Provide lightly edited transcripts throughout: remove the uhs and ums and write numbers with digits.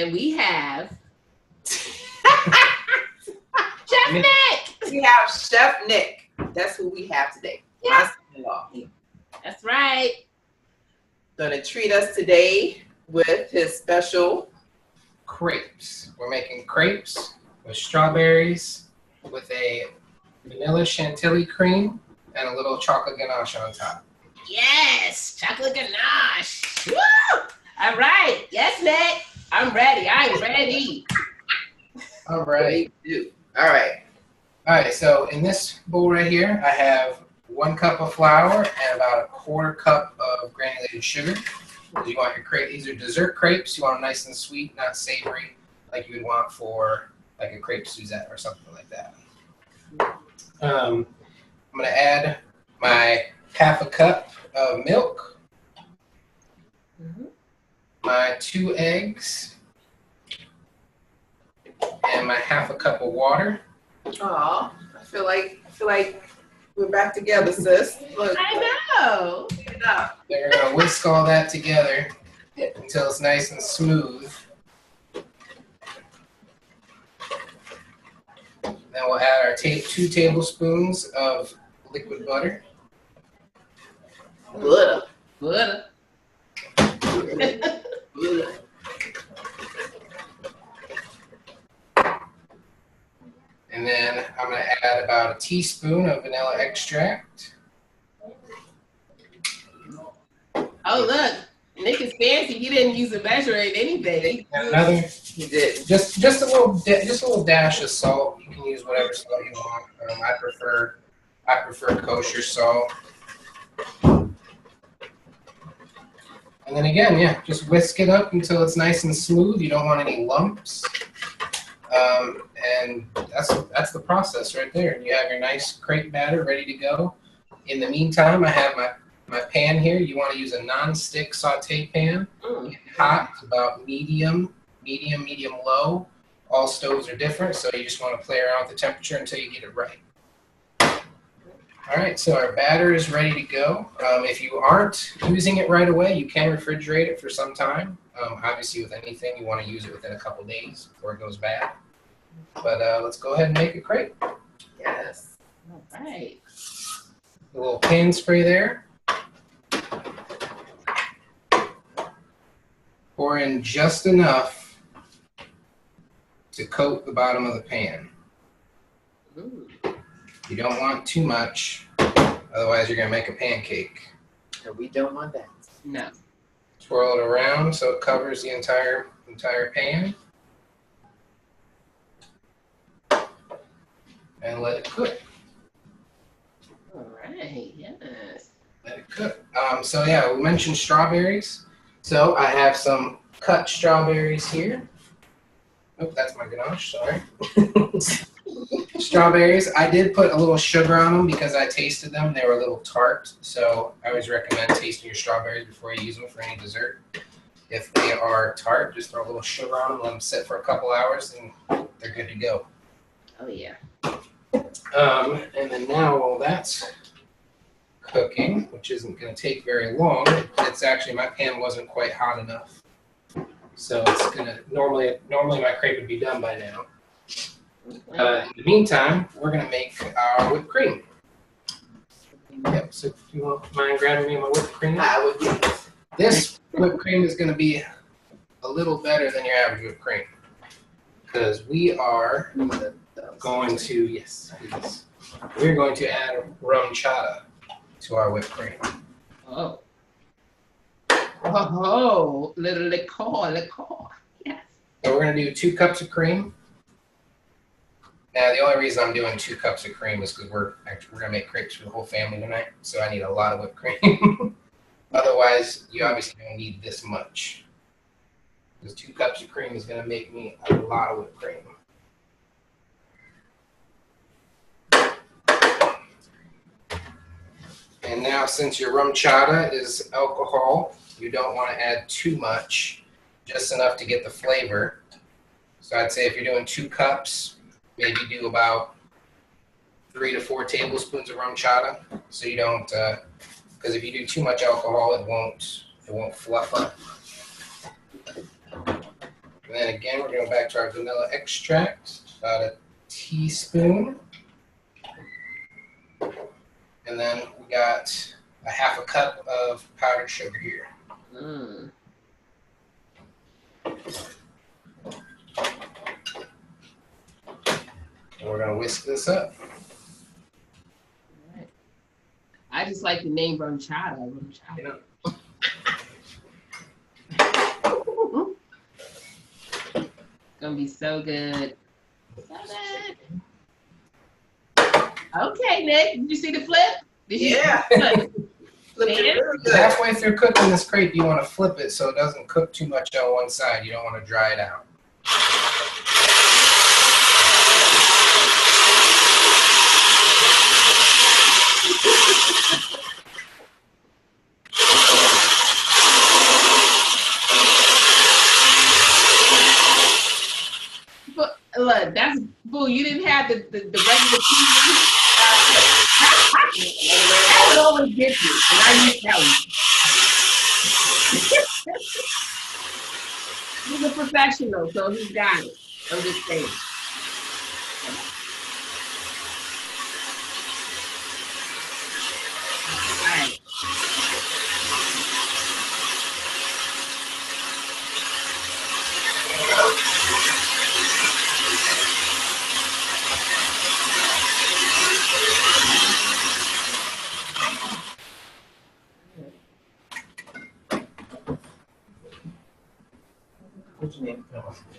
And we have Chef Nick. We have Chef Nick. That's who we have today. Yeah. My son-in-law. That's right. Gonna treat us today with his special crepes. We're making crepes with strawberries, with a vanilla chantilly cream, and a little chocolate ganache on top. Yes, chocolate ganache. Woo! All right. Yes, Nick. I'm ready. I'm ready. All right. All right. All right, so in this bowl right here, I have 1 cup of flour and about 1/4 cup of granulated sugar. You want your crepe, these are dessert crepes. You want them nice and sweet, not savory, like you would want for like a crepe Suzette or something like that. I'm gonna add my 1/2 cup of milk, my 2 eggs, and my 1/2 cup of water. Oh, I feel like we're back together, sis. Look, I know. clean it up. Then we're gonna whisk all that together until it's nice and smooth. Then we'll add our 2 tablespoons of liquid butter. Butter. Butter. Butter. And then I'm going to add about a teaspoon of vanilla extract. Oh, look. Nick is fancy. He didn't use a measure in anything. And another, You did. just a little dash of salt. You can use whatever salt you want. I prefer kosher salt. And then again, yeah, just whisk it up until it's nice and smooth. You don't want any lumps. And that's the process right there. You have your nice crepe batter ready to go. In the meantime, I have my pan here. You want to use a non-stick saute pan. Hot, about medium low. All stoves are different, so you just want to play around with the temperature until you get it right. All right, so our batter is ready to go. If you aren't using it right away, you can refrigerate it for some time. Obviously, with anything, you want to use it within a couple days before it goes bad. But let's go ahead and make a crepe. Yes. All right. A little pan spray there. Pour in just enough to coat the bottom of the pan. Ooh. You don't want too much, otherwise you're going to make a pancake. And we don't want that. No. Swirl it around so it covers the entire pan. And let it cook. All right. Yes. Let it cook. So yeah, we mentioned strawberries. So I have some cut strawberries here. Oh, that's my ganache, sorry. Strawberries. I did put a little sugar on them because I tasted them. They were a little tart. So I always recommend tasting your strawberries before you use them for any dessert. If they are tart, just throw a little sugar on them, let them sit for a couple hours, and they're good to go. Oh, yeah. And then now while that's cooking, which isn't going to take very long, it's actually, my pan wasn't quite hot enough. So it's going to, normally my crepe would be done by now. In the meantime, we're going to make our whipped cream. Yep, so if you won't mind grabbing me my whipped cream. I would do this. This whipped cream is going to be a little better than your average whipped cream. Because we are going to, we're going to add rum chata to our whipped cream. Oh. Oh, little liqueur. Yes. So we're going to do 2 cups of cream. Now, the only reason I'm doing 2 cups of cream is because we're going to make crepes for the whole family tonight, so I need a lot of whipped cream. Otherwise, you obviously don't need this much. Because 2 cups of cream is going to make me a lot of whipped cream. And now, since your rum chata is alcohol, you don't want to add too much, just enough to get the flavor. So I'd say if you're doing 2 cups, maybe do about 3 to 4 tablespoons of rum chata, so you don't, because if you do too much alcohol, it won't fluff up. And then again, we're going to go back to our vanilla extract, about a teaspoon. And then we got a half a cup of powdered sugar here. Mm. And we're going to whisk this up. Right. I just like the name rum chata. You know. Gonna be so good. So good. Okay, Nick. Did you see the flip? Did you Yeah. flip? Looking really good. Halfway through cooking this crepe, you want to flip it so it doesn't cook too much on one side. You don't want to dry it out. But look, that's boo. You didn't have the regular TV. That would always get you, and I used that one. He's a professional, so he's got it. I'm just saying. All right.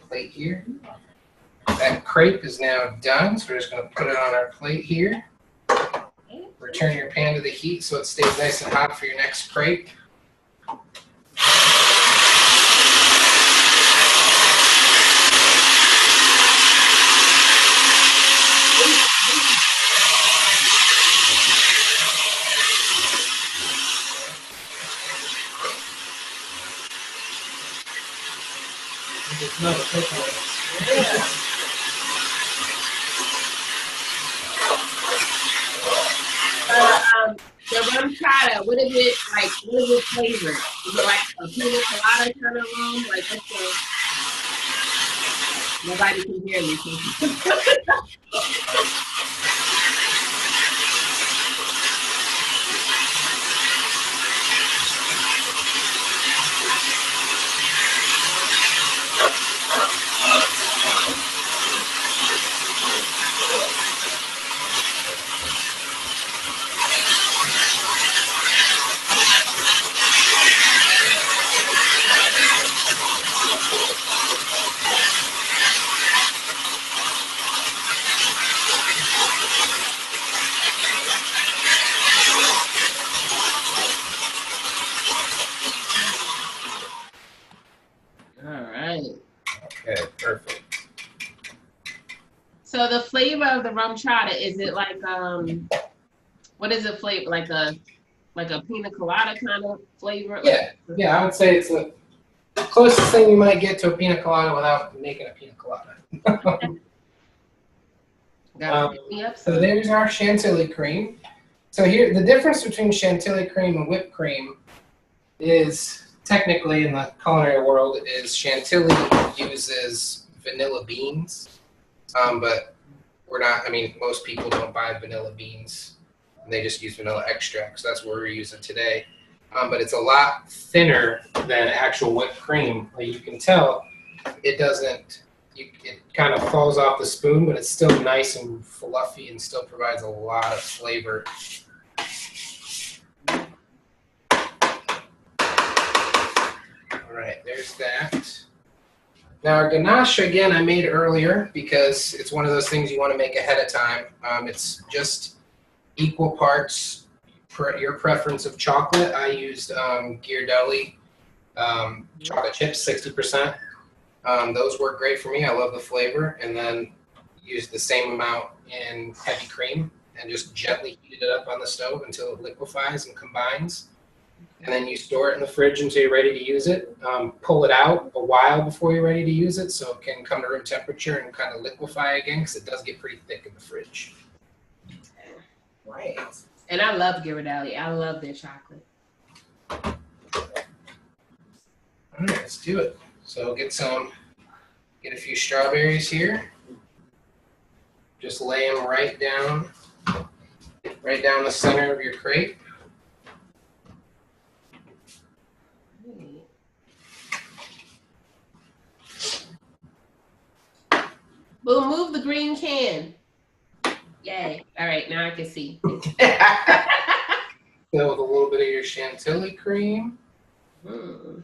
Plate here. That crepe is now done, so we're just going to put it on our plate here. Return your pan to the heat so it stays nice and hot for your next crepe. The rum chata, what is it like? What is it flavor? Is it like a pina colada kind of rum? Like what's the? Nobody can hear me. All right. Okay, perfect. So the flavor of the rum chata, is it like what is it flavor? Like a pina colada kind of flavor? Yeah, I would say it's the closest thing you might get to a pina colada without making a pina colada. So there's our Chantilly cream. So here, the difference between Chantilly cream and whipped cream is technically in the culinary world is Chantilly uses vanilla beans, but we're not. I mean, most people don't buy vanilla beans; they just use vanilla extract. So that's what we're using today. But it's a lot thinner than actual whipped cream. Like you can tell, it doesn't. It kind of falls off the spoon, but it's still nice and fluffy and still provides a lot of flavor. All right, there's that. Now our ganache, again, I made earlier because it's one of those things you want to make ahead of time. It's just equal parts your preference of chocolate. I used Ghirardelli chocolate chips, 60%. Those work great for me. I love the flavor. And then use the same amount in heavy cream and just gently heat it up on the stove until it liquefies and combines. And then you store it in the fridge until you're ready to use it. Pull it out a while before you're ready to use it so it can come to room temperature and kind of liquefy again because it does get pretty thick in the fridge. Right. And I love Ghirardelli. I love their chocolate. All right, let's do it. So get some Get a few strawberries here. Just lay them right down the center of your crepe. We'll move the green can. Yay. All right, now I can see. Fill with a little bit of your Chantilly cream. Mm.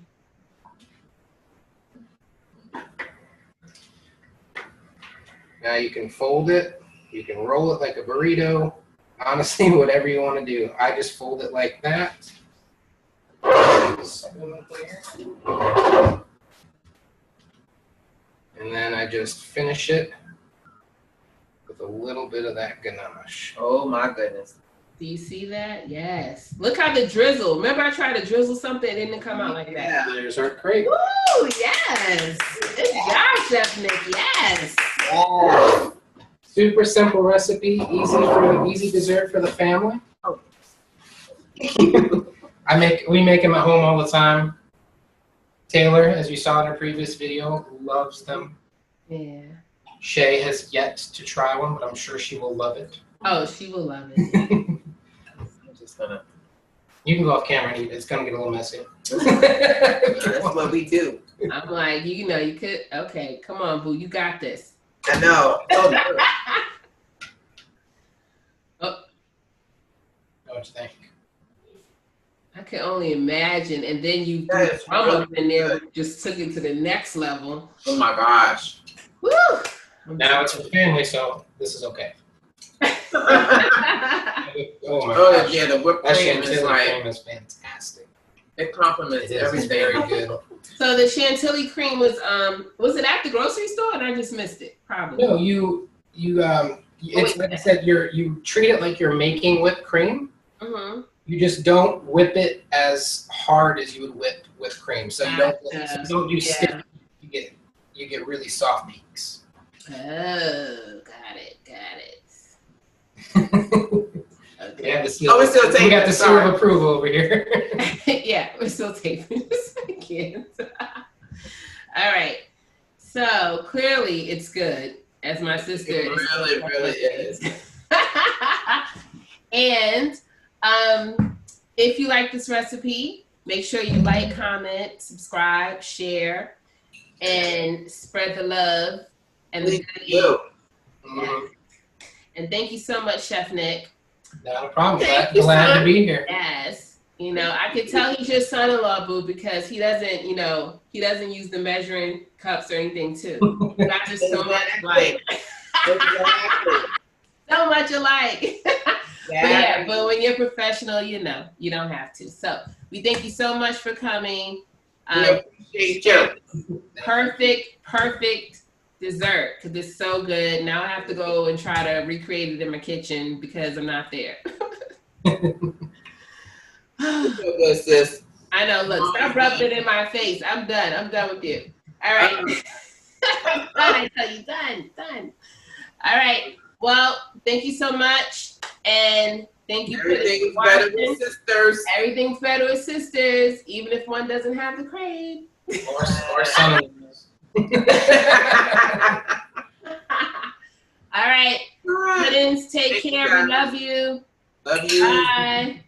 Now you can fold it. You can roll it like a burrito. Honestly, whatever you want to do. I just fold it like that. And then I just finish it with a little bit of that ganache. Oh my goodness. Do you see that? Yes. Look how the drizzle. Remember I tried to drizzle something, it didn't come out like that. Yeah. There's our crepe. Woo! Yes. Good job, Chef Nick. Yes. Oh. Super simple recipe, easy dessert for the family. Oh. We make them at home all the time. Taylor, as you saw in her previous video, loves them. Yeah. Shay has yet to try one, but I'm sure she will love it. Oh, she will love it. I'm just gonna. You can go off camera and eat it. It's gonna get a little messy. That's what we do. I'm like, you know, you could. Okay, come on, boo, you got this. I know. Oh, no. What you think? I can only imagine. And then you threw That is the really in there, good. which just took it to the next level. Oh my gosh. Woo! Now it's for family, so this is okay. Oh my Oh gosh. yeah, the whipped That cream Chantilly is like cream is fantastic. it complements It is everything. very good. So the Chantilly cream was it at the grocery store and I just missed it? Probably. No, it's like I said, you treat it like you're making whipped cream. Mm-hmm. You just don't whip it as hard as you would whip whipped cream. So you don't do stiff. You get really soft peaks. Oh, got it. We have the seal. Oh, we're still We taping. got the seal Sorry. of approval over here. Yeah, we're still taping this again. All right. So clearly it's good, as my sister It really is. And if you like this recipe, make sure you like, comment, subscribe, share, and spread the love and the good eat. Mhm. And thank you so much, Chef Nick. Not a problem. Thank you, Glad to son. be here. Yes. You know, I could tell he's your son-in-law, boo, because he doesn't use the measuring cups or anything too. You got just so much like so much alike. But when you're professional, you know, you don't have to. So we thank you so much for coming. We appreciate you. Perfect dessert because it's so good. Now I have to go and try to recreate it in my kitchen because I'm not there. So good, sis. I know. Look, stop rubbing it in my face. I'm done. I'm done with you. All right. Done. I tell you, done. All right. Well, thank you so much, and thank you. Everything's better with sisters. Everything's better with sisters, even if one doesn't have the crepe. Or son-in-laws. All right. All right. Puddins, take Thank you, care. guys. We love you. Love you. Bye.